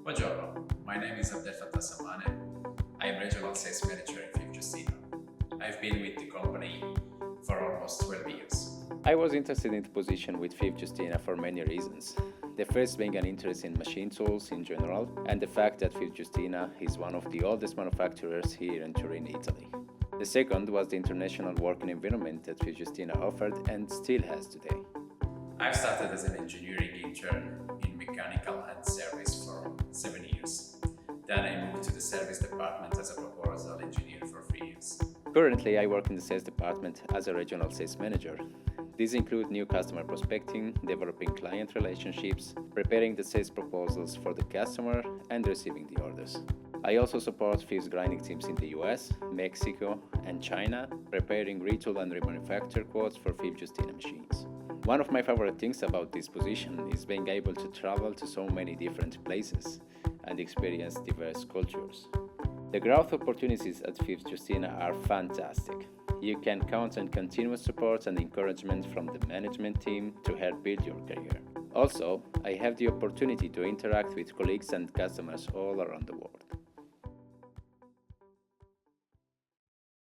Buongiorno, my name is Abdel Sammane. I am Regional Sales Manager in Fives Giustina. I've been with the company for almost 12 years. I was interested in the position with Fives Giustina for many reasons. The first being an interest in machine tools in general, and the fact that Fives Giustina is one of the oldest manufacturers here in Turin, Italy. The second was the international working environment that Fives Giustina offered and still has today. I've started as an engineering intern in mechanical and service for 7 years. Then I moved to the service department as a proposal engineer for 3 years. Currently, I work in the sales department as a regional sales manager. These include new customer prospecting, developing client relationships, preparing the sales proposals for the customer, and receiving the orders. I also support Fives grinding teams in the US, Mexico, and China, preparing retool and remanufacture quotes for Fives Giustina machines. One of my favorite things about this position is being able to travel to so many different places and experience diverse cultures. The growth opportunities at Fives Giustina are fantastic. You can count on continuous support and encouragement from the management team to help build your career. Also, I have the opportunity to interact with colleagues and customers all around the world.